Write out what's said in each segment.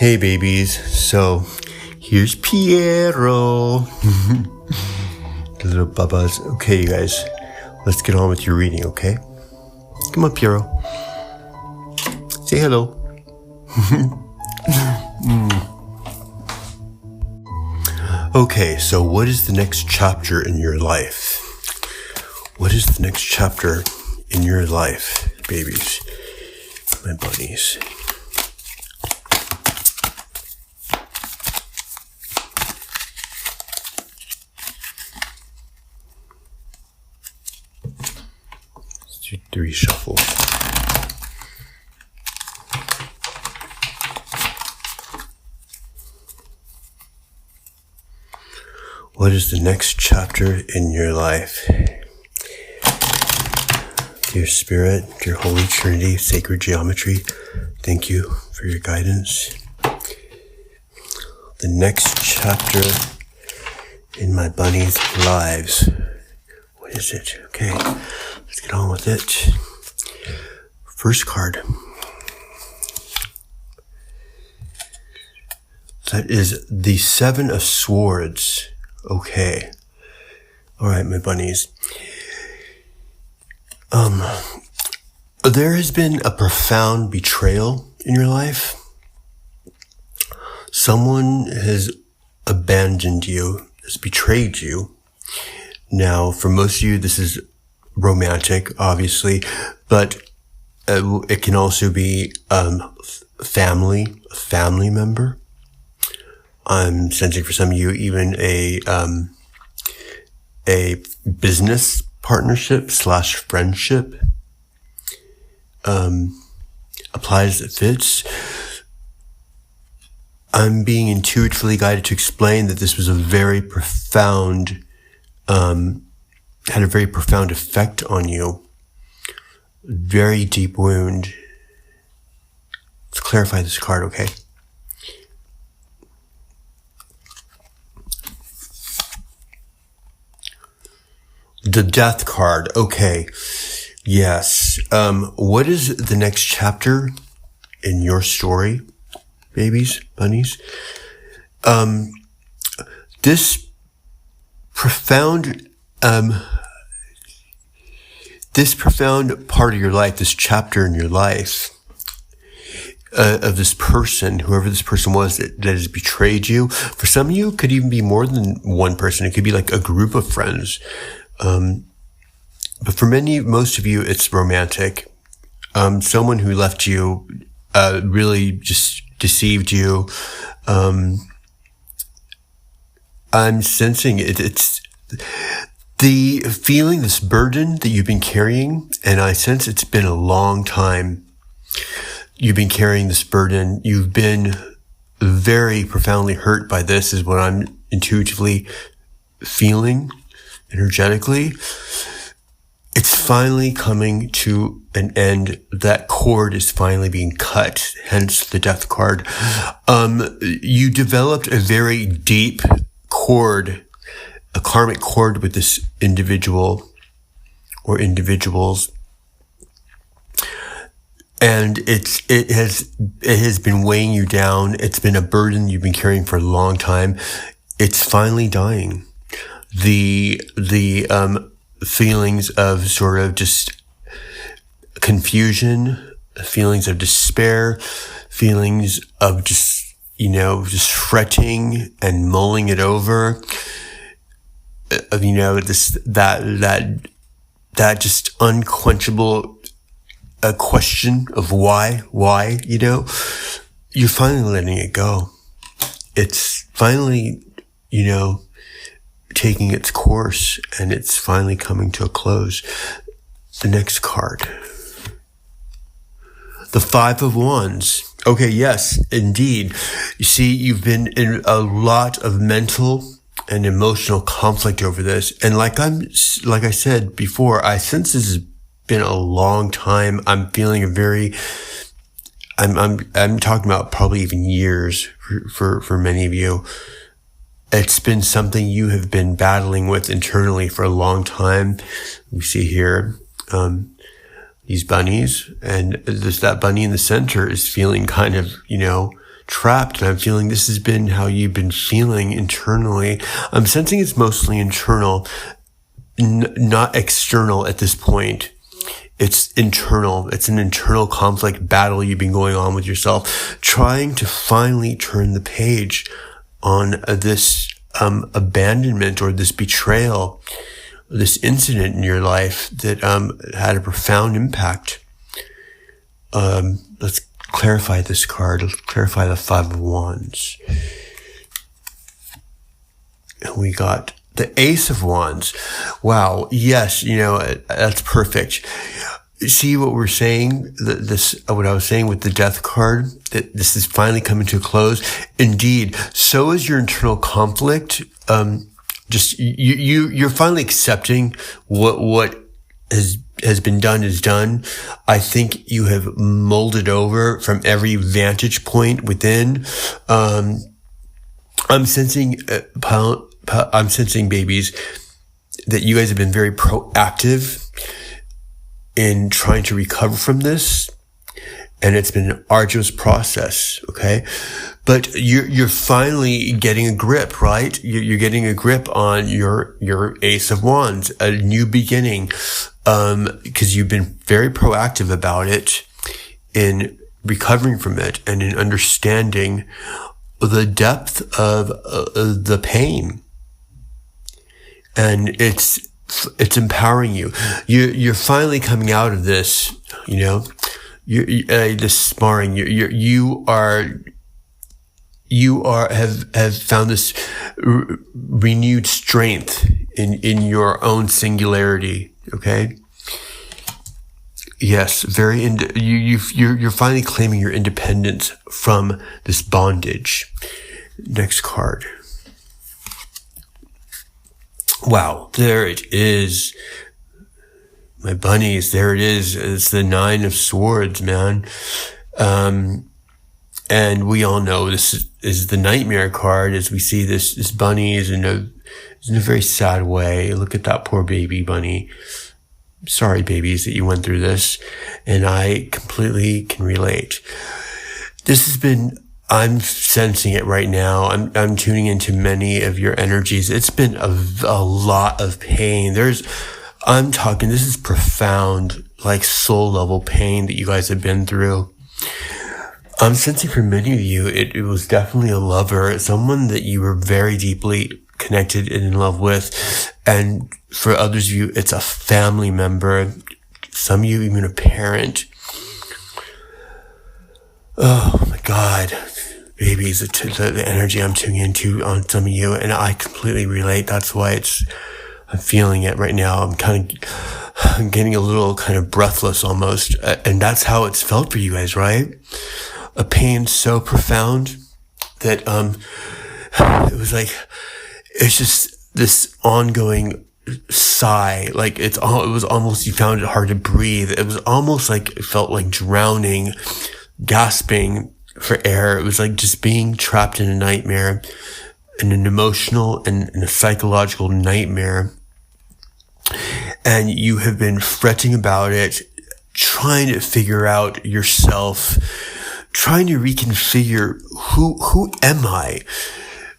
Hey babies, so here's Piero. The little bubbas. Okay, you guys, let's get on with your reading, okay? Come on, Piero. Say hello. Okay, so what is the next chapter in your life? What is the next chapter in your life, babies? My bunnies. Let's do 3 shuffles. What is the next chapter in your life? Dear Spirit, dear Holy Trinity, Sacred Geometry, thank you for your guidance. The next chapter in my bunnies' lives. What is it? Okay, let's get on with it. First card. That is the 7 of Swords. Okay. All right, my bunnies. There has been a profound betrayal in your life. Someone has abandoned you, has betrayed you. Now, for most of you, this is romantic, obviously, but it can also be a family member. I'm sensing for some of you even a business partnership / friendship. Applies that fits. I'm being intuitively guided to explain that this was a very profound, had a very profound effect on you. Very deep wound. Let's clarify this card, okay? The Death card. Okay. Yes. What is the next chapter in your story, babies, bunnies? This profound part of your life, this chapter in your life, of this person, whoever this person was that has betrayed you. For some of you, it could even be more than one person. It could be like a group of friends. But for most of you, it's romantic. Someone who left you, really just deceived you. I'm sensing it's the feeling, this burden that you've been carrying, and I sense it's been a long time. You've been carrying this burden. You've been very profoundly hurt by this, is what I'm intuitively feeling. Energetically, it's finally coming to an end. That cord is finally being cut, hence the Death card. You developed a very deep cord, a karmic cord with this individual or individuals. And it has been weighing you down. It's been a burden you've been carrying for a long time. It's finally dying. The feelings of sort of just confusion, feelings of despair, feelings of just fretting and mulling it over, that just unquenchable question of why, you're finally letting it go. It's finally, taking its course, and it's finally coming to a close. The next card. The 5 of Wands. Okay, yes, indeed. You see, you've been in a lot of mental and emotional conflict over this. And like I said before, I sense this has been a long time. I'm feeling I'm talking about probably even years for many of you. It's been something you have been battling with internally for a long time. We see here, these bunnies, and that bunny in the center is feeling kind of, trapped. And I'm feeling this has been how you've been feeling internally. I'm sensing it's mostly internal, not external at this point. It's internal. It's an internal conflict battle you've been going on with yourself, trying to finally turn the page on this abandonment or this betrayal, this incident in your life that had a profound impact. Let's clarify this card. Let's clarify the Five of Wands. And we got the Ace of Wands. Wow. Yes. That's perfect. See what we're saying? What I was saying with the Death card, that this is finally coming to a close. Indeed. So is your internal conflict. You're finally accepting what has been done is done. I think you have molded over from every vantage point within. I'm sensing, babies, that you guys have been very proactive in trying to recover from this. And it's been an arduous process. Okay. But you're finally getting a grip, right? You're getting a grip on your Ace of Wands, a new beginning. Because you've been very proactive about it in recovering from it and in understanding the depth of the pain. And it's empowering you. You're finally coming out of this, this sparring. You have found this renewed strength in your own singularity. Okay. Yes, you're finally claiming your independence from this bondage. Next card. Wow, there it is. My bunnies, there it is. It's the Nine of Swords, man. And we all know this is the nightmare card as we see this bunny is in a very sad way. Look at that poor baby bunny. Sorry, babies, that you went through this. And I completely can relate. I'm sensing it right now. I'm tuning into many of your energies. It's been a lot of pain. This is profound, like soul level pain that you guys have been through. I'm sensing for many of you, it was definitely a lover, someone that you were very deeply connected and in love with. And for others of you, it's a family member. Some of you, even a parent. Oh my God. Babies, the energy I'm tuning into on some of you. And I completely relate. That's why I'm feeling it right now. I'm getting a little kind of breathless almost. And that's how it's felt for you guys, right? A pain so profound that, it was like, it's just this ongoing sigh. Like it was almost, you found it hard to breathe. It was almost like, it felt like drowning, gasping for air. It was like just being trapped in a nightmare, in an emotional and a psychological nightmare. And you have been fretting about it, trying to figure out yourself, trying to reconfigure who am I?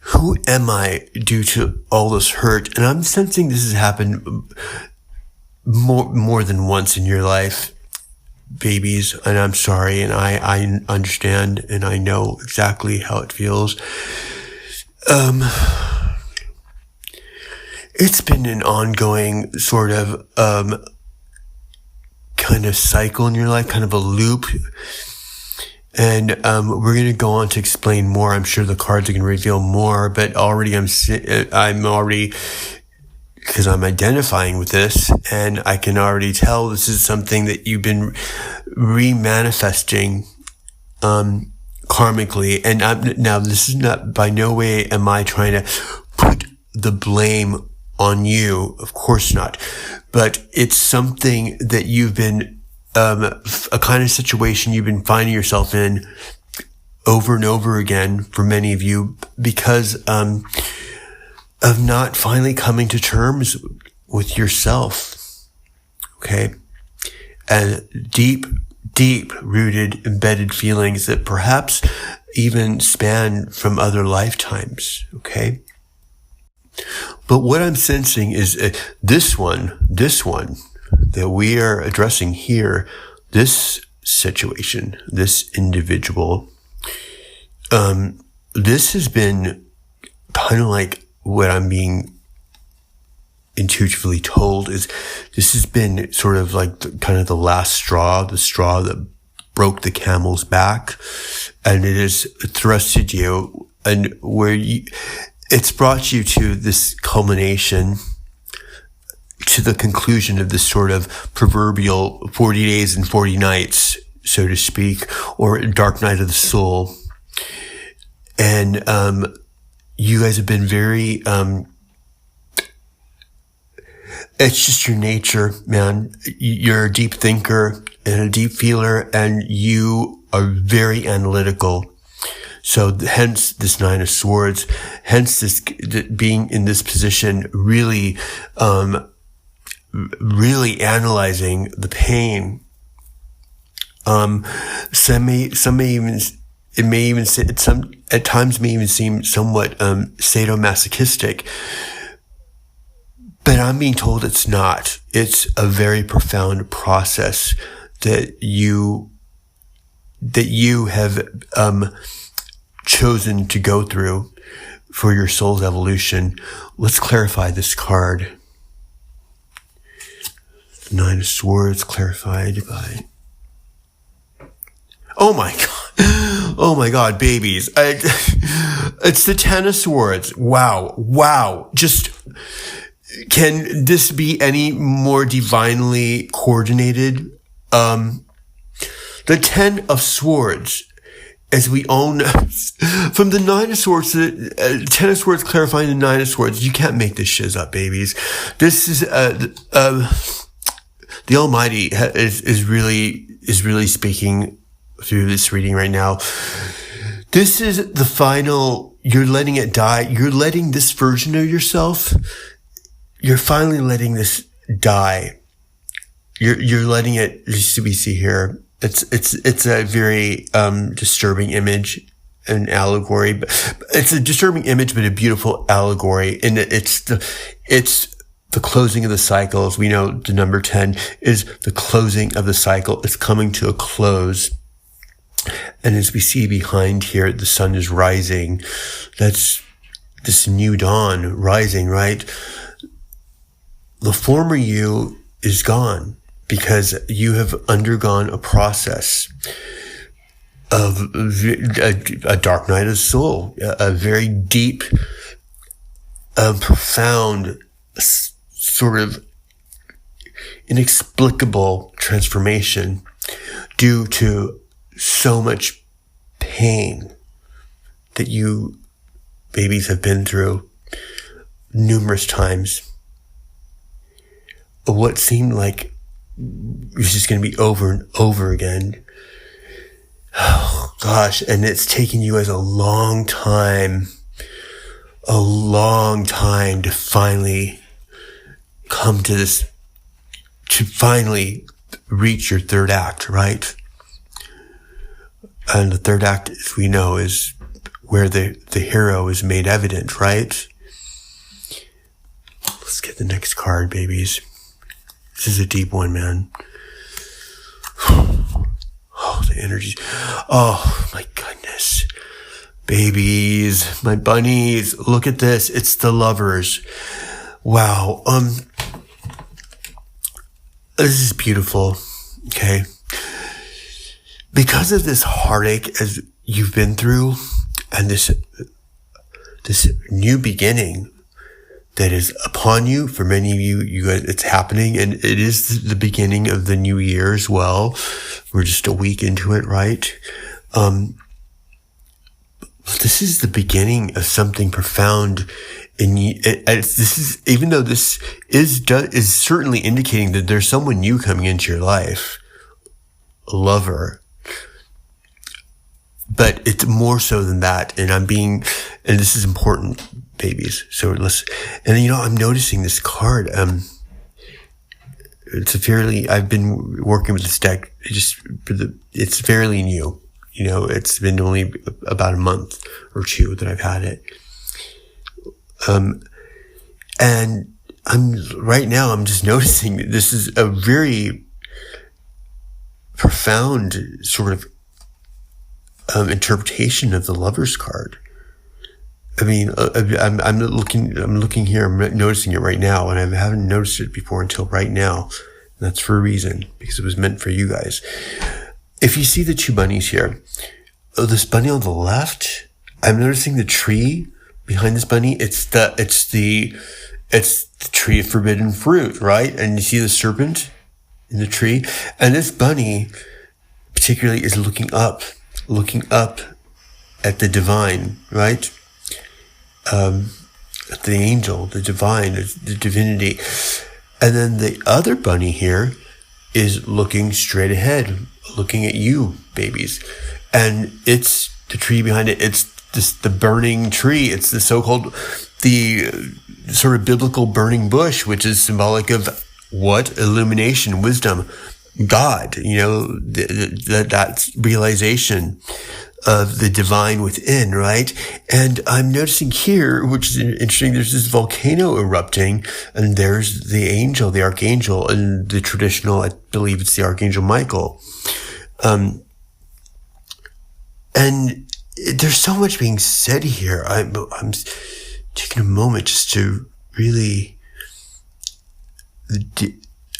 Who am I due to all this hurt? And I'm sensing this has happened more than once in your life, babies. And I'm sorry. And I understand and I know exactly how it feels. It's been an ongoing sort of, kind of cycle in your life, kind of a loop. And we're going to go on to explain more. I'm sure the cards are going to reveal more, but already I'm already, because I'm identifying with this, and I can already tell this is something that you've been re-manifesting karmically. And now this is not, by no way am I trying to put the blame on you. Of course not. But it's something that you've been a kind of situation you've been finding yourself in over and over again for many of you because of not finally coming to terms with yourself. Okay. And deep deep-rooted, embedded feelings that perhaps even span from other lifetimes, okay? But what I'm sensing is this one that we are addressing here, this situation, this individual, this has been kind of like what I'm being intuitively told is this has been sort of like kind of the last straw, the straw that broke the camel's back, and it has thrusted you and it's brought you to this culmination, to the conclusion of this sort of proverbial 40 days and 40 nights, so to speak, or dark night of the soul. And you guys have been very, it's just your nature, man. You're a deep thinker and a deep feeler, and you are very analytical. So hence this Nine of Swords, hence this being in this position, really analyzing the pain. At times may even seem somewhat sadomasochistic, but I'm being told it's not. It's a very profound process that you have chosen to go through for your soul's evolution. Let's clarify this card. The Nine of Swords clarified by... Oh my God, babies. It's the Ten of Swords. Wow. Just, can this be any more divinely coordinated? The Ten of Swords, as we all know, from the Nine of Swords, the Ten of Swords clarifying the Nine of Swords, you can't make this shiz up, babies. This is, the Almighty is really speaking through this reading right now. This is the final, you're letting it die. You're letting this version of yourself, you're finally letting this die. You're letting it, just we see here, it's a very, disturbing image, an allegory, but it's a disturbing image, but a beautiful allegory. And it's the closing of the cycle. As we know, the number 10 is the closing of the cycle. It's coming to a close. And as we see behind here, the sun is rising. That's this new dawn rising, right? The former you is gone because you have undergone a process of a dark night of the soul, a very deep, profound, sort of inexplicable transformation due to so much pain that you babies have been through numerous times. What seemed like it was just going to be over and over again. Oh gosh, and it's taken you as a long time to finally come to this, to finally reach your third act, right? And the third act, as we know, is where the hero is made evident, right? Let's get the next card, babies. This is a deep one, man. Oh, the energy. Oh, my goodness. Babies, my bunnies, look at this. It's the Lovers. Wow. This is beautiful. Okay. Because of this heartache as you've been through, and this new beginning that is upon you, for many of you guys, it's happening, and it is the beginning of the new year as well. We're just a week into it, right? This is the beginning of something profound. And this is, even though this is certainly indicating that there's someone new coming into your life, a lover. But it's more so than that. And and this is important, babies. So I'm noticing this card. I've been working with this deck it's fairly new. It's been only about a month or two that I've had it. And right now I'm just noticing that this is a very profound sort of interpretation of the Lover's card. I mean, I'm looking here, I'm noticing it right now, and I haven't noticed it before until right now. And that's for a reason, because it was meant for you guys. If you see the two bunnies here, this bunny on the left, I'm noticing the tree behind this bunny. It's the tree of forbidden fruit, right? And you see the serpent in the tree, and this bunny particularly is looking up at the divine, right? The angel, the divine, the divinity. And then the other bunny here is looking straight ahead, looking at you, babies. And it's the tree behind it. It's the burning tree. It's the the sort of biblical burning bush, which is symbolic of what? Illumination, wisdom, God, that realization of the divine within, right? And I'm noticing here, which is interesting, there's this volcano erupting, and there's the angel, the archangel, and the traditional, I believe it's the Archangel Michael. And there's so much being said here. I'm taking a moment just to really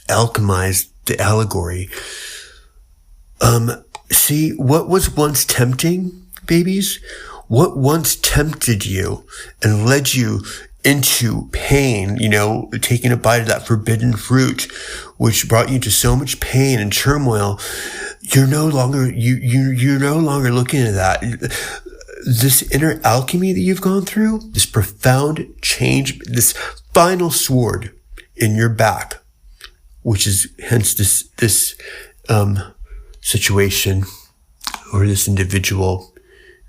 alchemize the allegory. See, what was once tempting, babies? What once tempted you and led you into pain, taking a bite of that forbidden fruit, which brought you to so much pain and turmoil, you're no longer looking at that. This inner alchemy that you've gone through, this profound change, this final sword in your back, which is hence this situation, or this individual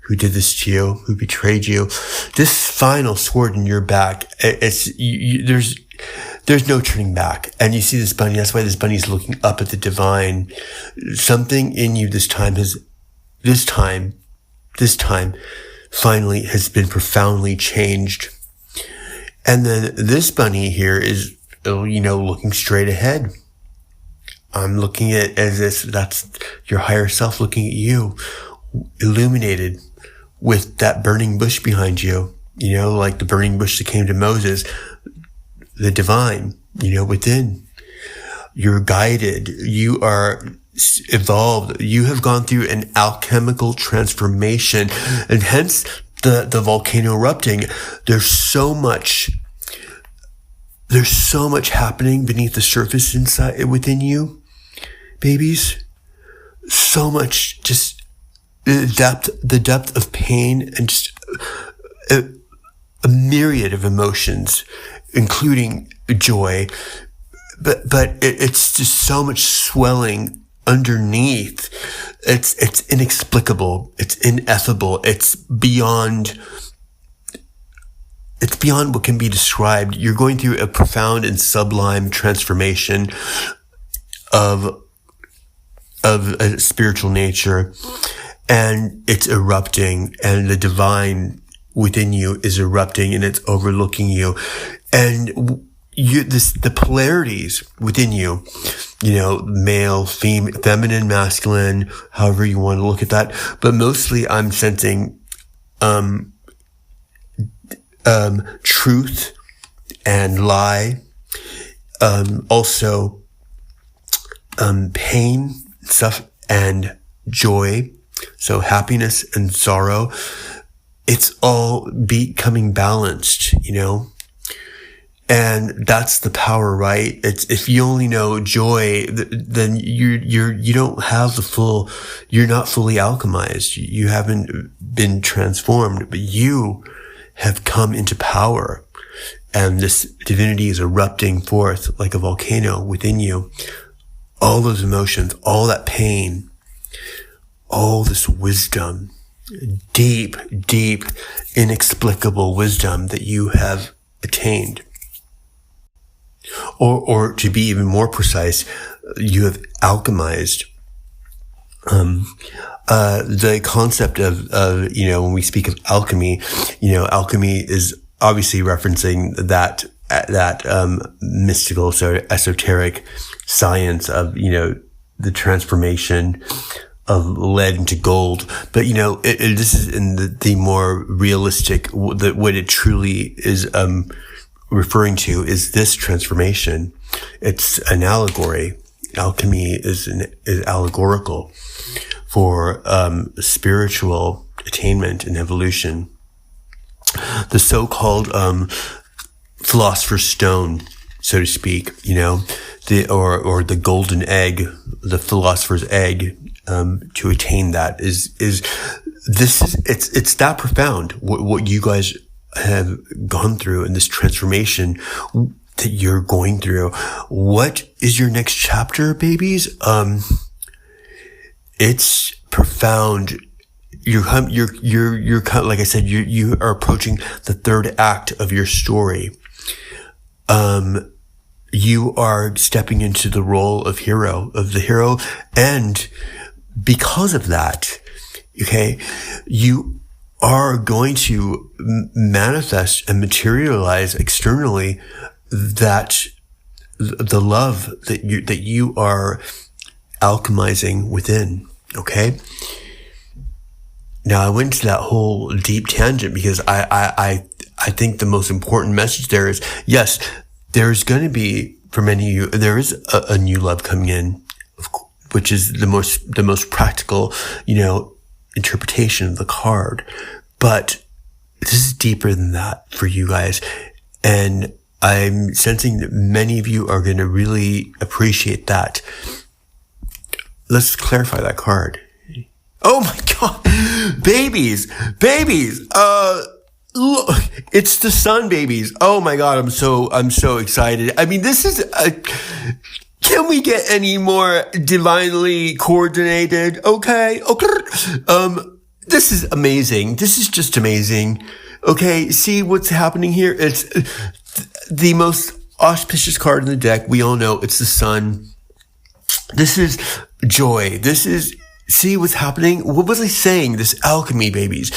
who did this to you, who betrayed you, this final sword in your back, there's no turning back. And you see this bunny, that's why this bunny is looking up at the divine. Something in you this time finally has been profoundly changed. And then this bunny here is, looking straight ahead. I'm looking at it as if that's your higher self looking at you, illuminated with that burning bush behind you, like the burning bush that came to Moses, the divine, within. You're guided. You are evolved. You have gone through an alchemical transformation, and hence the volcano erupting. There's so much happening beneath the surface inside within you, babies. So much, just the depth of pain, and just a myriad of emotions, including joy. But it's just so much swelling underneath. It's inexplicable. It's ineffable. It's beyond what can be described. You're going through a profound and sublime transformation of a spiritual nature, and it's erupting, and the divine within you is erupting, and it's overlooking you, and the polarities within you, male, female, feminine, masculine, however you want to look at that. But mostly I'm sensing, truth and lie, also, pain, stuff, and joy. So happiness and sorrow, it's all becoming balanced, And that's the power, right? It's, if you only know joy, then you don't have you're not fully alchemized. You haven't been transformed, but you have come into power. And this divinity is erupting forth like a volcano within you. All those emotions, all that pain, all this wisdom, deep, inexplicable wisdom that you have attained. Or to be even more precise, you have alchemized The concept of, when we speak of alchemy, alchemy is obviously referencing that mystical, sort of esoteric science of, the transformation of lead into gold. But, this is in the more realistic, what it truly is, referring to is this transformation. It's an allegory. Alchemy is allegorical for spiritual attainment and evolution. The so-called philosopher's stone, so to speak, or the golden egg, the philosopher's egg, to attain that it's that profound. What you guys have gone through in this transformation that you're going through. What is your next chapter, babies? It's profound. You're kind of, like I said, you are approaching the third act of your story. You are stepping into the role of the hero. And because of that, okay, you are going to manifest and materialize externally that the love that you are alchemizing within. Okay. Now I went to that whole deep tangent because I think the most important message there is, yes, there's going to be, for many of you, there is a new love coming in, which is the most practical, interpretation of the card. But this is deeper than that for you guys. And I'm sensing that many of you are going to really appreciate that. Let's clarify that card. Oh my God. Babies. Look, it's the sun, babies. Oh my God. I'm so excited. I mean, this is can we get any more divinely coordinated? Okay. This is amazing. This is just amazing. Okay. See what's happening here? It's the most auspicious card in the deck. We all know it's the sun. This is joy. See what's happening? What was I saying? This alchemy, babies,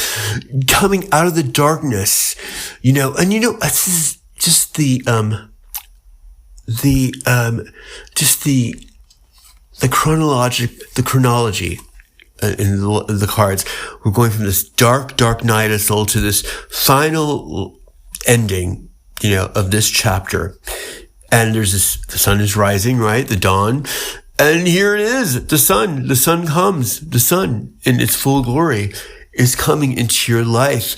coming out of the darkness, this is just the chronology in the cards. We're going from this dark night of soul to this final ending, of this chapter. And there's the sun is rising, right? The dawn. And here it is, the sun comes, the sun in its full glory is coming into your life.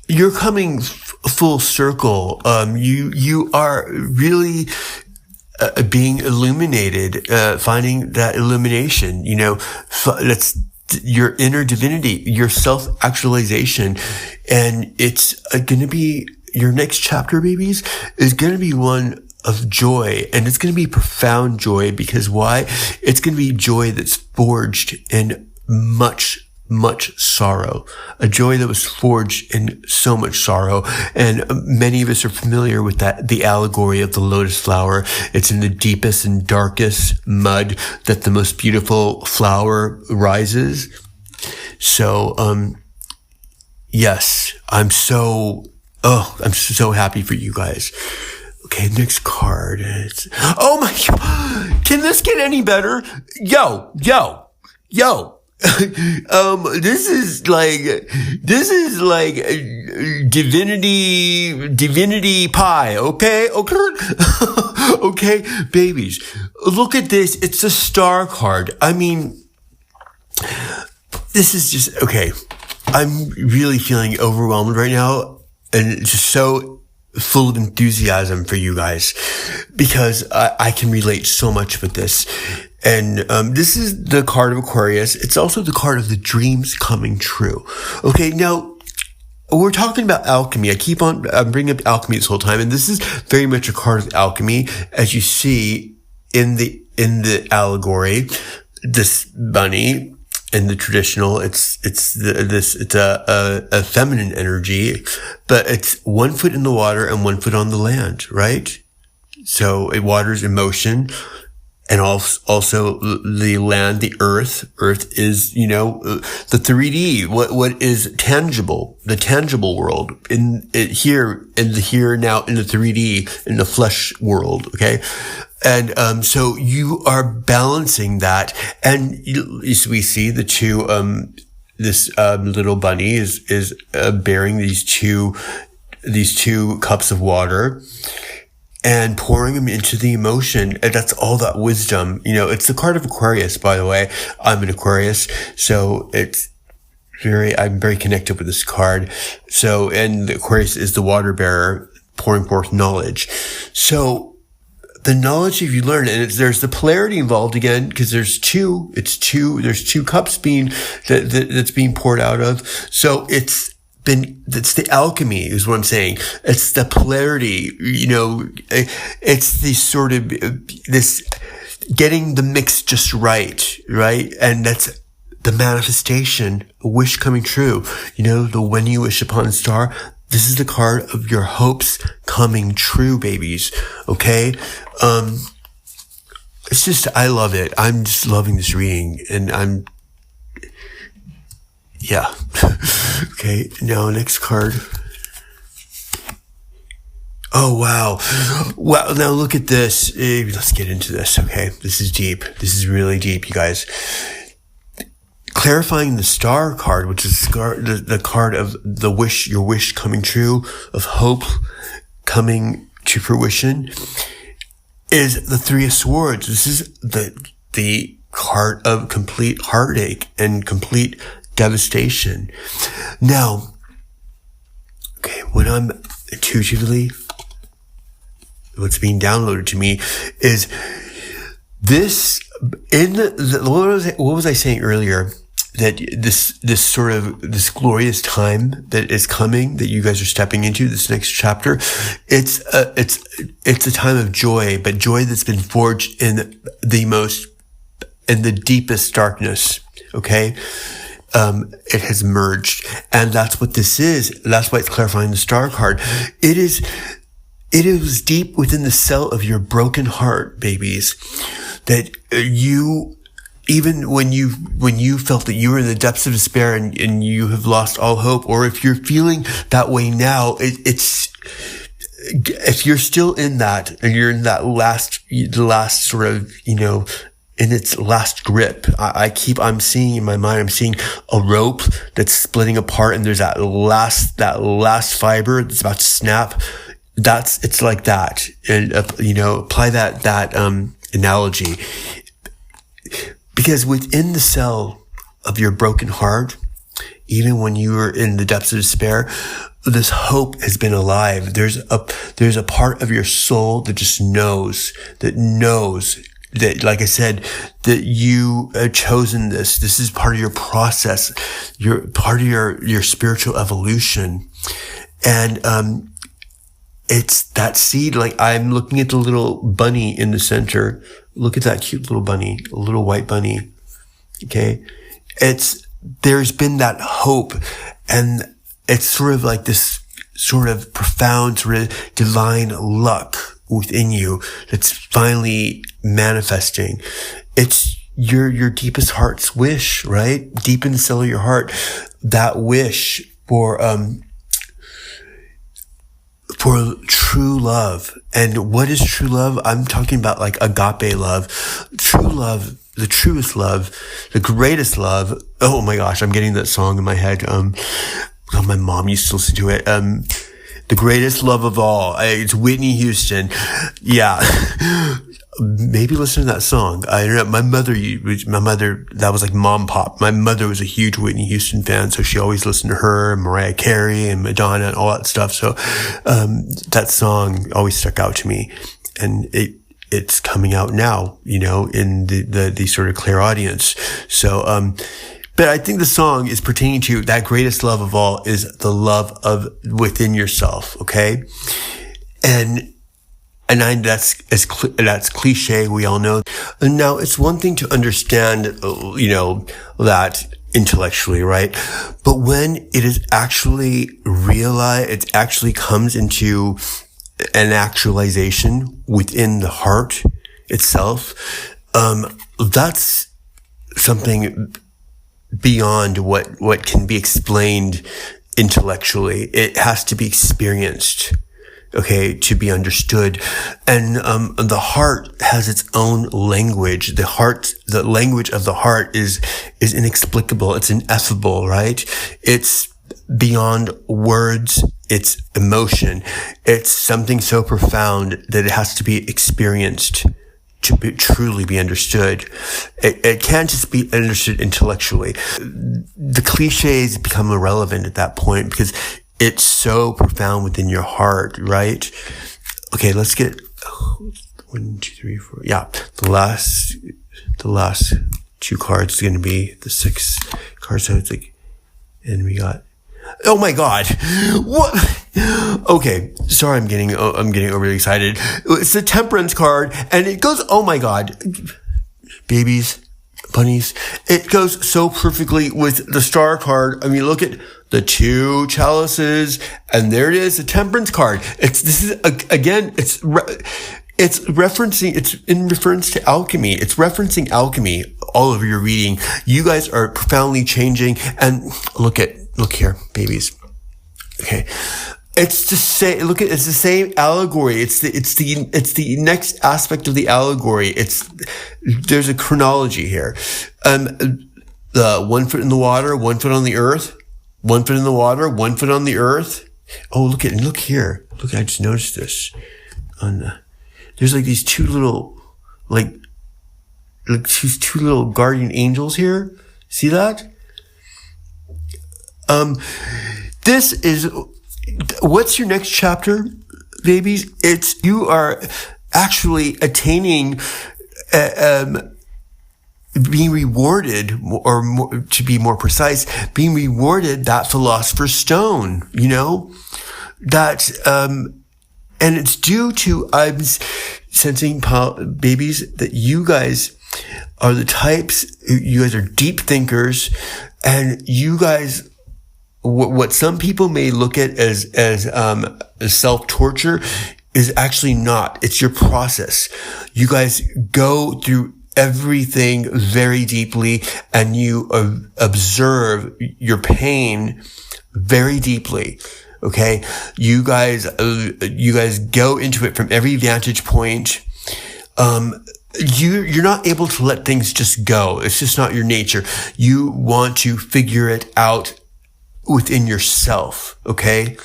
You're coming full circle. You are really being illuminated, finding that illumination, that's your inner divinity, your self-actualization. And it's going to be, your next chapter, babies, is going to be one of joy, and it's going to be profound joy. Because why? It's going to be joy that's forged in much sorrow, a joy that was forged in so much sorrow. And many of us are familiar with that, the allegory of the lotus flower. It's in the deepest and darkest mud that the most beautiful flower rises. So, yes, I'm so happy for you guys. Okay, next card. Oh my God. Can this get any better? Yo. This is like divinity pie. Okay. Okay, babies. Look at this. It's a star card. I mean, this is just, okay. I'm really feeling overwhelmed right now, and just so full of enthusiasm for you guys, because I can relate so much with this. And this is the card of Aquarius. It's also the card of the dreams coming true. Okay, now we're talking about alchemy. I'm bringing up alchemy this whole time, and this is very much a card of alchemy, as you see in the allegory. This bunny. In the traditional, it's a feminine energy, but it's 1 foot in the water and 1 foot on the land, right? So it waters emotion, and also the land, the earth. Earth is, the 3D. What is tangible? The tangible world in the here now, in the 3D, in the flesh world. Okay. And, so you are balancing that. And we see the two, this, little bunny is bearing these two cups of water, and pouring them into the emotion. And that's all that wisdom. It's the card of Aquarius, by the way. I'm an Aquarius, so I'm very connected with this card. So, and the Aquarius is the water bearer, pouring forth knowledge. So, the knowledge you learn, and there's the polarity involved again, because there's two cups that's being poured out of. So that's the alchemy is what I'm saying. It's the polarity, it's the sort of, this getting the mix just right? And that's the manifestation, a wish coming true. The when you wish upon a star, this is the card of your hopes coming true, babies. Okay? It's just, I love it. I'm just loving this reading, and yeah. Okay, now next card. Oh, wow. Wow, now look at this. Let's get into this, okay? This is deep. This is really deep, you guys. Clarifying the star card, which is the card of the wish, your wish coming true, of hope coming to fruition, is the Three of Swords. This is the card of complete heartache and complete devastation. Now, okay, when I'm intuitively, what's being downloaded to me is this, what was I saying earlier? That this sort of, this glorious time that is coming, that you guys are stepping into, this next chapter, it's a time of joy, but joy that's been forged in the deepest darkness, okay? It has merged, and that's what this is. That's why it's clarifying the star card. It is deep within the cell of your broken heart, babies, that you, even when you felt that you were in the depths of despair and you have lost all hope, or if you're feeling that way now, if you're still in that, and you're in that the last sort of, in its last grip, I'm seeing in my mind, I'm seeing a rope that's splitting apart, and there's that last fiber that's about to snap. It's like that. And, apply that analogy. Because within the cell of your broken heart, even when you were in the depths of despair, this hope has been alive. There's a part of your soul that just knows, that, like I said, that you have chosen this. This is part of your process. You're part of your spiritual evolution. And, it's that seed. Like, I'm looking at the little bunny in the center. Look at that cute little bunny, a little white bunny. Okay. There's been that hope, and it's sort of like this sort of profound, sort of divine luck within you that's finally manifesting. It's your deepest heart's wish, right? Deep in the cell of your heart, that wish for true love. And what is true love? I'm talking about like agape love, true love, the truest love, the greatest love. Oh my gosh, I'm getting that song in my head. My mom used to listen to it. The greatest love of all. It's Whitney Houston. Yeah. Maybe listen to that song. I don't know. My mother, that was like mom pop. My mother was a huge Whitney Houston fan, so she always listened to her and Mariah Carey and Madonna and all that stuff. So, that song always stuck out to me, and it's coming out now, in the sort of clairaudience. So, but I think the song is pertaining to that greatest love of all is the love of within yourself. Okay. That's cliche. We all know. And now it's one thing to understand, that intellectually, right? But when it is actually realized, it actually comes into an actualization within the heart itself. that's something beyond what can be explained intellectually. It has to be experienced, okay, to be understood. And the heart has its own language. The language of the heart is inexplicable. It's ineffable, right? It's beyond words. It's emotion. It's something so profound that it has to be experienced to truly be understood. It can't just be understood intellectually. The cliches become irrelevant at that point because it's so profound within your heart, right? Okay, let's get 1, 2, 3, 4. Yeah, the last 2 cards is going to be the 6 cards. So it's like, and we got. Oh my God! What? Okay, sorry, I'm getting overly excited. It's the Temperance card, and it goes. Oh my God, babies, bunnies! It goes so perfectly with the Star card. I mean, look at the 2 chalices, and there it is, the Temperance card. It's in reference to alchemy. It's referencing alchemy all over your reading. You guys are profoundly changing, and look here, babies. Okay. It's the same allegory. It's the next aspect of the allegory. There's a chronology here. The 1 foot in the water, 1 foot on the earth, 1 foot in the water, 1 foot on the earth. Oh, look here. Look, I just noticed this. There's like these 2 little, like these 2 little guardian angels here. See that? This is, what's your next chapter, babies? You are actually attaining, being rewarded, or more, to be more precise, being rewarded that Philosopher's Stone, that, and it's due to, I'm sensing, babies, that you guys are the types, you guys are deep thinkers, and you guys, what some people may look at as self-torture is actually not. It's your process. You guys go through everything very deeply, and you observe your pain very deeply. Okay. You guys go into it from every vantage point. You're not able to let things just go. It's just not your nature. You want to figure it out within yourself, okay?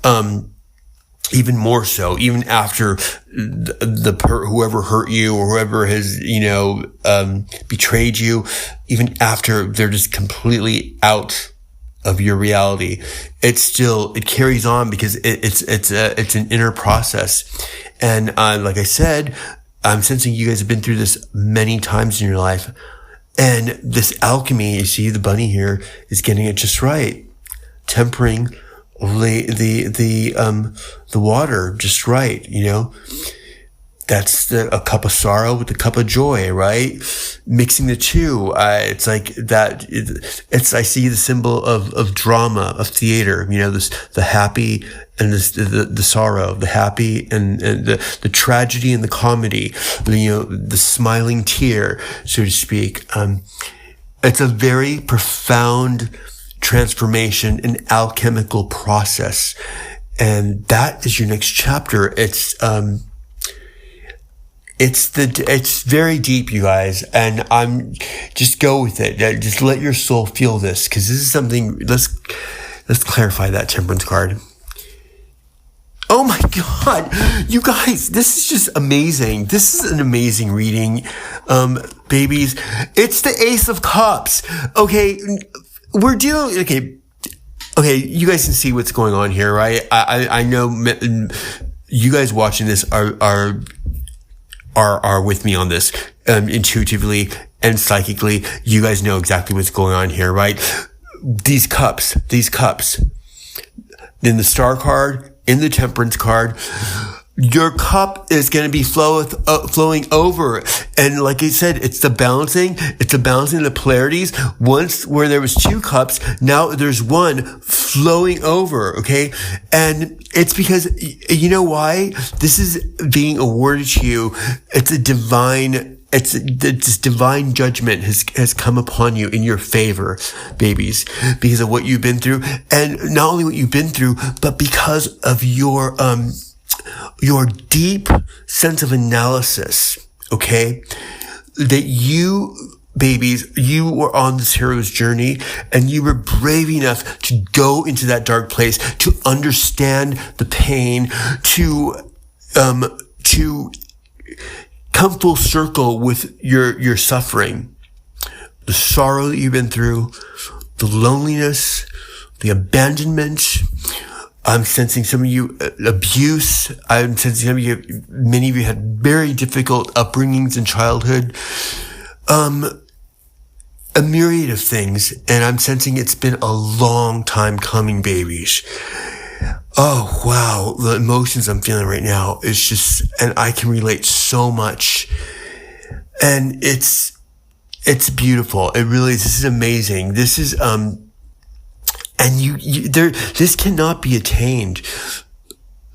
Even more so, even after whoever hurt you or whoever has, betrayed you, even after they're just completely out of your reality, it carries on because it's an inner process. And, like I said, I'm sensing you guys have been through this many times in your life. And this alchemy, you see the bunny here, is getting it just right. Tempering the water just right, That's a cup of sorrow with a cup of joy, right? Mixing the 2. It's like that. I see the symbol of drama, of theater, the happy and the sorrow, the happy and the tragedy and the comedy, the smiling tear, so to speak. It's a very profound transformation, an alchemical process. And that is your next chapter. It's very deep, you guys, and just go with it. Just let your soul feel this, because this is something. Let's clarify that Temperance card. Oh my God, you guys, this is just amazing. This is an amazing reading, babies. It's the Ace of Cups. Okay, we're dealing. Okay, you guys can see what's going on here, right? I know you guys watching this are with me on this, intuitively and psychically. You guys know exactly what's going on here, right? These cups, in the Star card, in the Temperance card, your cup is going to be flowing over. And like I said, it's the balancing of the polarities. Once where there was 2 cups, now there's 1 flowing over. Okay. And it's because, you know why? This is being awarded to you. It's a divine, this divine judgment has come upon you in your favor, babies, because of what you've been through. And not only what you've been through, but because of your deep sense of analysis, okay? That you, babies, you were on this hero's journey and you were brave enough to go into that dark place, to understand the pain, to come full circle with your suffering, the sorrow that you've been through, the loneliness, the abandonment. I'm sensing some of you abuse. I'm sensing some of you, many of you had very difficult upbringings in childhood. A myriad of things. And I'm sensing it's been a long time coming, babies. Oh, wow. The emotions I'm feeling right now is just, and I can relate so much. And it's beautiful. It really is. This is amazing. This is, and this cannot be attained.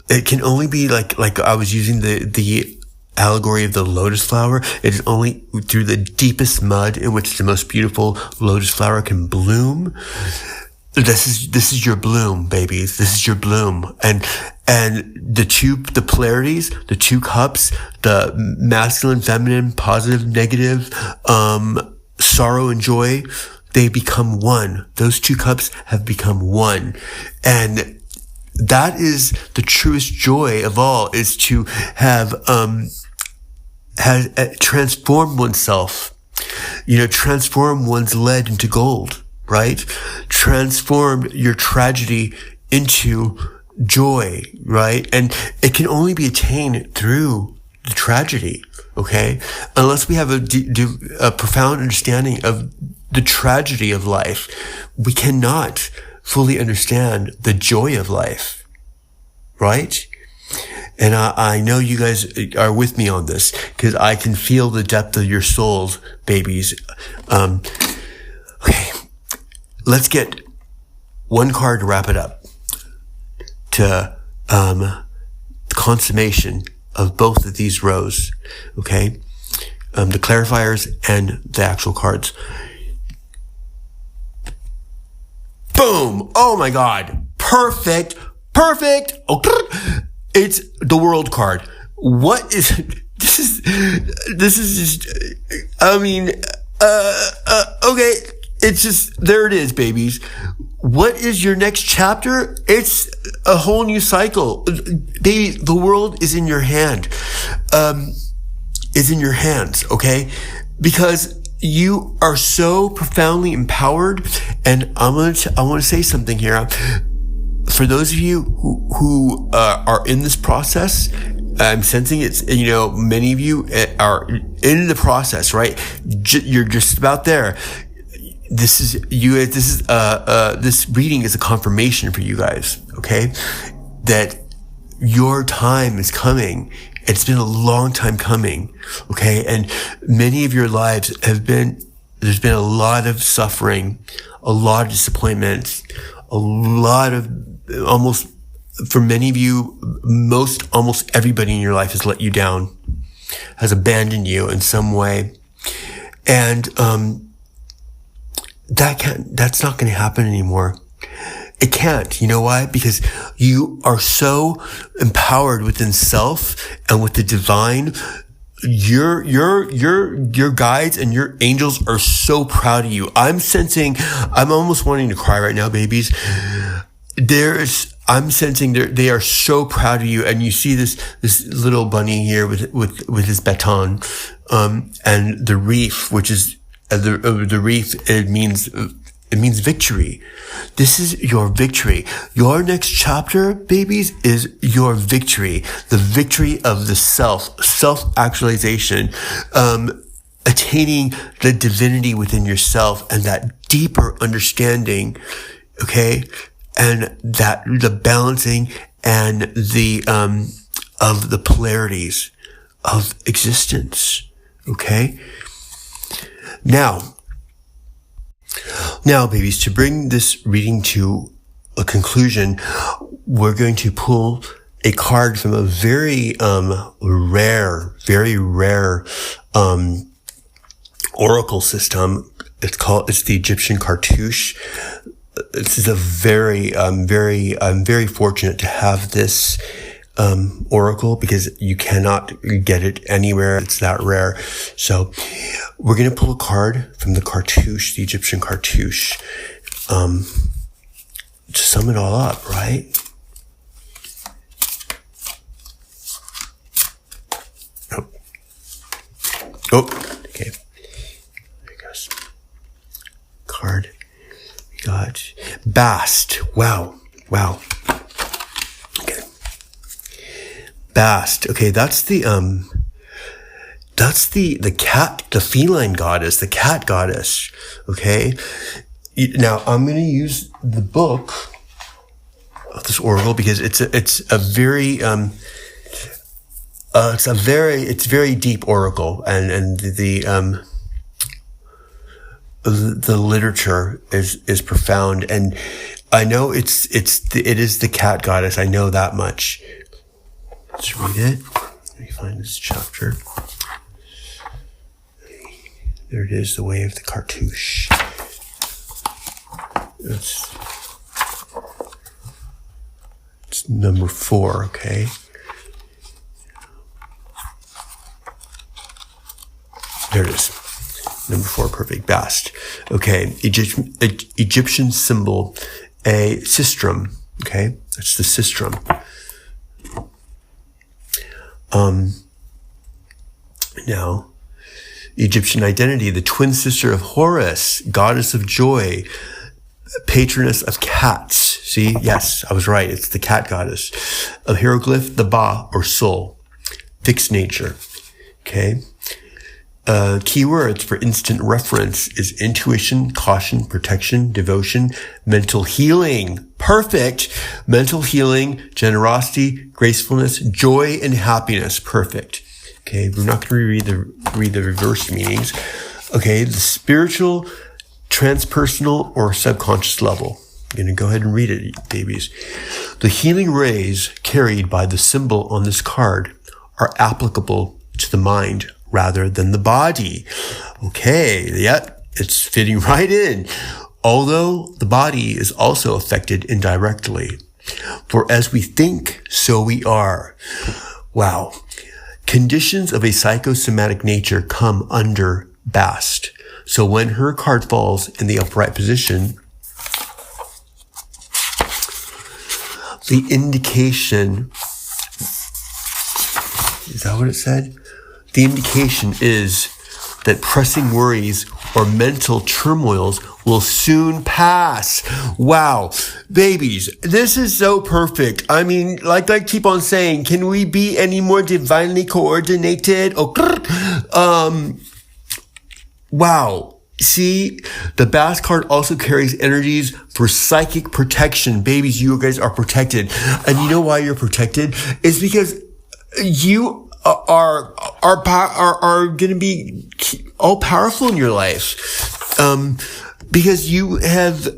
It can only be like I was using the allegory of the lotus flower. It is only through the deepest mud in which the most beautiful lotus flower can bloom. This is your bloom, babies. This is your bloom. And the polarities, the two cups, the masculine, feminine, positive, negative, sorrow and joy, they become one. Those two cups have become one. And that is the truest joy of all, is to have transformed oneself, transform one's lead into gold, right? Transform your tragedy into joy, right? And it can only be attained through the tragedy, okay? Unless we have a profound understanding of the tragedy of life, we cannot fully understand the joy of life, right? And I know you guys are with me on this, because I can feel the depth of your souls, babies. Okay, let's get one card to wrap it up, to consummation of both of these rows, okay? The clarifiers and the actual cards. Boom! Oh my God! Perfect! Okay. It's the World card. What is this? Is just, I mean, okay. It's just, there it is, babies. What is your next chapter? It's a whole new cycle. Baby, the world is in your hand. Is in your hands, okay? Because you are so profoundly empowered. And I want to say something here. For those of you who are in this process, I'm sensing it's, many of you are in the process, right? You're just about there. This reading is a confirmation for you guys, okay? That your time is coming. It's been a long time coming, okay? And many of your lives there's been a lot of suffering, a lot of disappointment, a lot of, almost, for many of you, almost everybody in your life has let you down, has abandoned you in some way. And, that's not going to happen anymore. It can't. You know why? Because you are so empowered within self and with the divine. Your guides and your angels are so proud of you. I'm almost wanting to cry right now, babies. I'm sensing they are so proud of you. And you see this little bunny here with his baton, and the reef, which is, the reef, it means victory. This is your victory. Your next chapter, babies, is your victory. The victory of the self-actualization, attaining the divinity within yourself and that deeper understanding, okay? And the balancing and of the polarities of existence, okay? Now, babies, to bring this reading to a conclusion, we're going to pull a card from a very rare oracle system. It's the Egyptian cartouche. This is a I'm very fortunate to have this oracle because you cannot get it anywhere. It's that rare. So we're going to pull a card from the cartouche, the Egyptian cartouche, to sum it all up, right? Oh, okay. There it goes. Card. We got Bast. Wow. Okay. Bast. Okay, that's the cat, the feline goddess, the cat goddess. Okay. Now I'm going to use the book of this oracle because it's very deep oracle, and the literature is profound, and I know it is the cat goddess. I know that much. Let's read it. Let me find this chapter. There it is, the way of the cartouche. It's number 4, okay? There it is. Number 4, perfect. Bast. Okay. Egyptian symbol, a sistrum. Okay. That's the sistrum. Now, Egyptian identity, the twin sister of Horus, goddess of joy, patroness of cats. See? Yes, I was right. It's the cat goddess. A hieroglyph, the Ba, or soul. Fixed nature. Okay. Keywords for instant reference is intuition, caution, protection, devotion, mental healing. Perfect. Mental healing, generosity, gracefulness, joy, and happiness. Perfect. Okay, we're not going to read the reverse meanings. Okay, the spiritual, transpersonal, or subconscious level. I'm going to go ahead and read it, babies. The healing rays carried by the symbol on this card are applicable to the mind rather than the body. Okay, yeah, it's fitting right in. Although the body is also affected indirectly. For as we think, so we are. Wow. Conditions of a psychosomatic nature come under Bast. So when her card falls in the upright position, the indication, is that what it said? The indication is that pressing worries or mental turmoils will soon pass. Wow. Babies, this is so perfect. I mean, like I keep on saying, can we be any more divinely coordinated? Wow. See, the Bast card also carries energies for psychic protection. Babies, you guys are protected. And you know why you're protected? It's because you are going to be all powerful in your life, because you have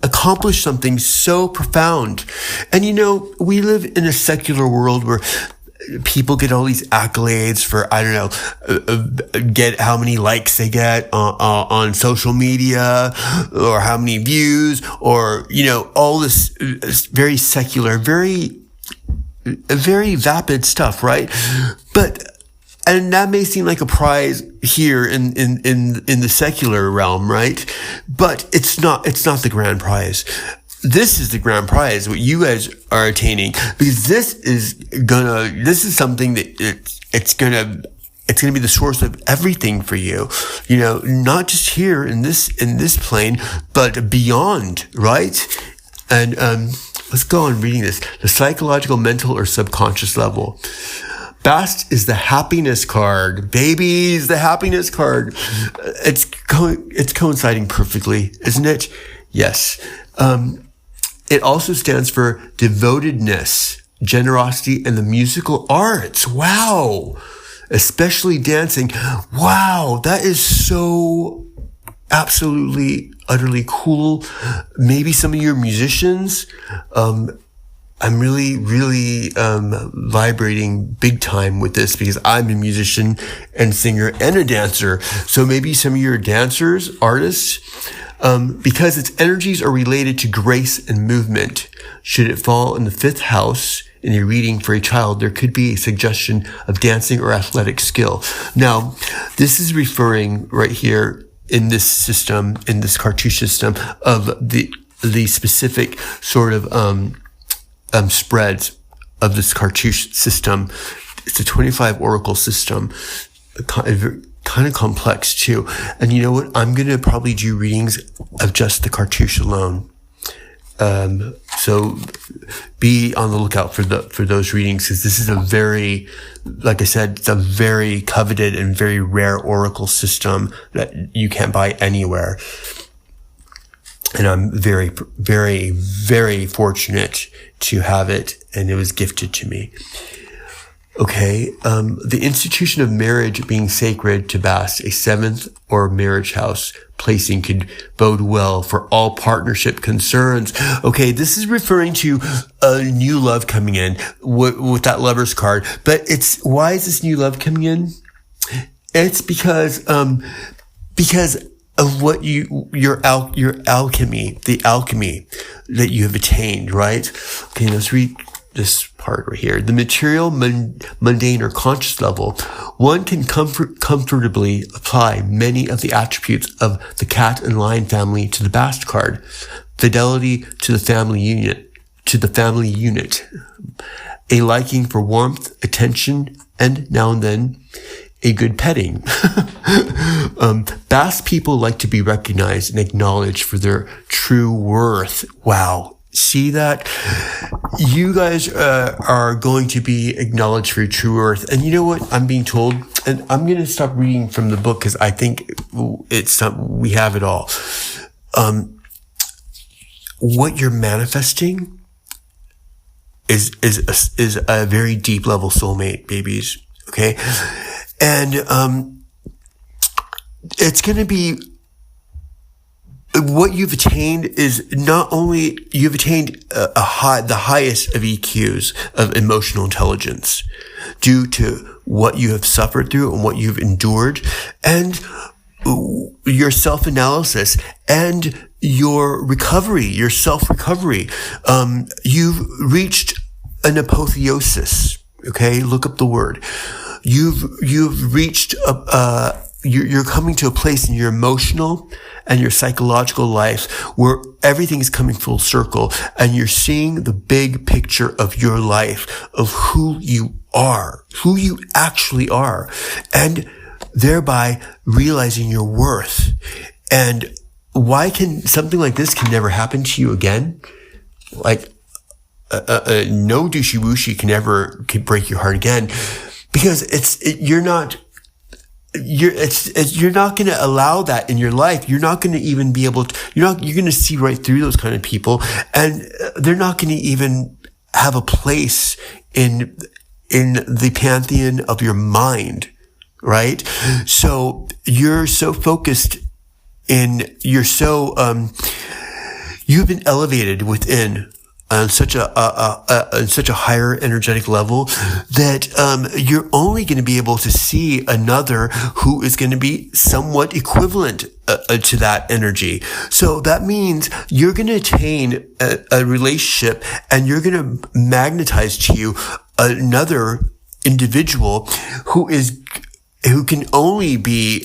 accomplished something so profound. And you know, we live in a secular world where people get all these accolades for, I don't know, get how many likes they get on social media, or how many views, or, you know, all this very secular, very vapid stuff, right? And that may seem like a prize here in the secular realm, right? But it's not the grand prize. This is the grand prize, what you guys are attaining, because this is something that it's gonna be the source of everything for you. You know, not just here in this plane, but beyond, right? And, let's go on reading this. The psychological, mental, or subconscious level. Bast is the happiness card. Babies, the happiness card. It's coinciding perfectly, isn't it? Yes. It also stands for devotedness, generosity, and the musical arts. Wow. Especially dancing. Wow. That is so absolutely, utterly cool. Maybe some of your musicians, I'm really, really vibrating big time with this because I'm a musician and singer and a dancer. So maybe some of your dancers, artists, because its energies are related to grace and movement. Should it fall in the 5th house in a reading for a child, there could be a suggestion of dancing or athletic skill. Now, this is referring right here in this system, in this cartouche system, of the specific sort of spreads of this cartouche system. It's a 25 oracle system, kind of complex too. And you know what? I'm going to probably do readings of just the cartouche alone. So be on the lookout for those readings, because this is a very, like I said, it's a very coveted and very rare oracle system that you can't buy anywhere. And I'm very, very, very fortunate to have it, and it was gifted to me. Okay, the institution of marriage being sacred to Bast, a 7th or marriage house placing could bode well for all partnership concerns. Okay, this is referring to a new love coming in with that Lover's card. But why is this new love coming in? It's because of what your alchemy, the alchemy that you have attained, right? Okay, let's read this part right here. The material, mundane, or conscious level, one can comfortably apply many of the attributes of the cat and lion family to the Bast card. Fidelity to the family unit, a liking for warmth, attention, and now and then a good petting. Bast people like to be recognized and acknowledged for their true worth. Wow. See that? You guys are going to be acknowledged for your true worth. And you know what I'm being told? And I'm going to stop reading from the book because I think we have it all. What you're manifesting is a very deep level soulmate, babies. Okay? And it's going to be, what you've attained is not only you've attained the highest of EQs of emotional intelligence due to what you have suffered through and what you've endured, and your self-analysis and your recovery, your self-recovery. You've reached an apotheosis. Okay, look up the word. You've reached you're coming to a place in your emotional and your psychological life where everything is coming full circle, and you're seeing the big picture of your life, of who you are, who you actually are, and thereby realizing your worth. And why can something like this can never happen to you again? Like, no douchey wooshy can break your heart again, because you're not going to allow that in your life. You're not going to even be able to, you're going to see right through those kind of people, and they're not going to even have a place in the pantheon of your mind, right? So you're so focused you've been elevated within on such a higher energetic level that you're only going to be able to see another who is going to be somewhat equivalent to that energy. So that means you're going to attain a relationship, and you're going to magnetize to you another individual who can only be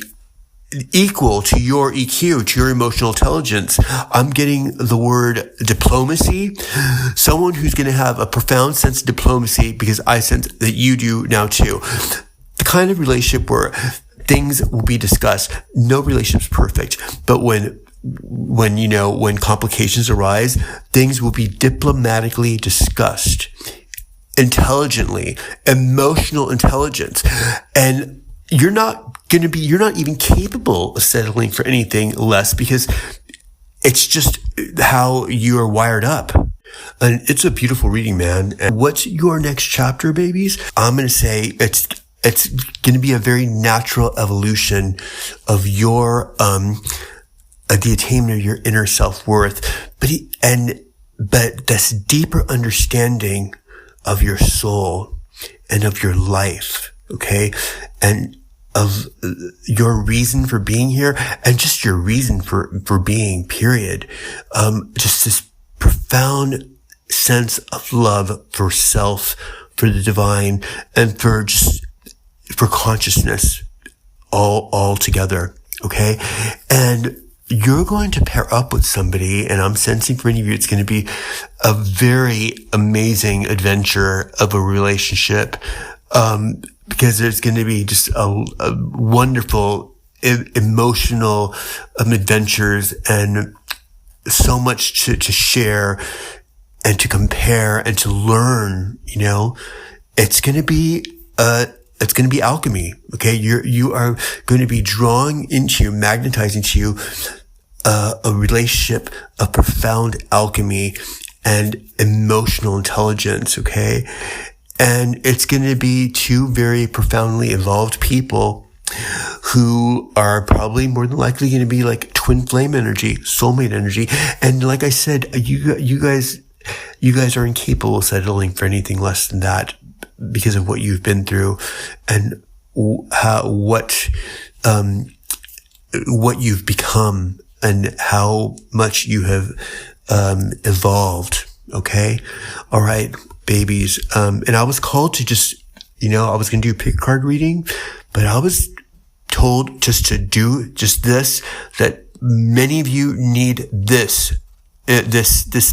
equal to your EQ, to your emotional intelligence. I'm getting the word diplomacy. Someone who's going to have a profound sense of diplomacy, because I sense that you do now too. The kind of relationship where things will be discussed. No relationship's perfect, but when complications arise, things will be diplomatically discussed, intelligently, emotional intelligence. And you're not even capable of settling for anything less, because it's just how you are wired up. And it's a beautiful reading, man. And what's your next chapter, babies? I'm going to say it's going to be a very natural evolution of your, the attainment of your inner self-worth. but this deeper understanding of your soul and of your life, okay? And of your reason for being here and just your reason for being, period. Just this profound sense of love for self, for the divine, and for consciousness all together. Okay. And you're going to pair up with somebody, and I'm sensing for any of you, it's going to be a very amazing adventure of a relationship. Because there's going to be just a wonderful emotional adventures and so much to share and to compare and to learn. It's going to be alchemy. Okay. You are going to be magnetizing to you a relationship of profound alchemy and emotional intelligence. Okay. And it's going to be two very profoundly evolved people who are probably more than likely going to be like twin flame energy, soulmate energy. And like I said, you guys are incapable of settling for anything less than that because of what you've been through and what you've become and how much you have evolved. Okay. All right. Babies. And I was called to just, I was going to do a pick card reading, but I was told just to do just this, that many of you need this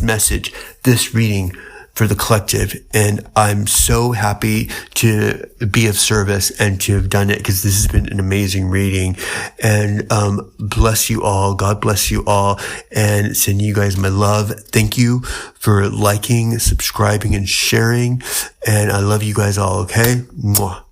message, this reading for the collective. And I'm so happy to be of service and to have done it because this has been an amazing reading. And, bless you all. God bless you all, and sending you guys my love. Thank you for liking, subscribing, and sharing. And I love you guys all. Okay. Mwah.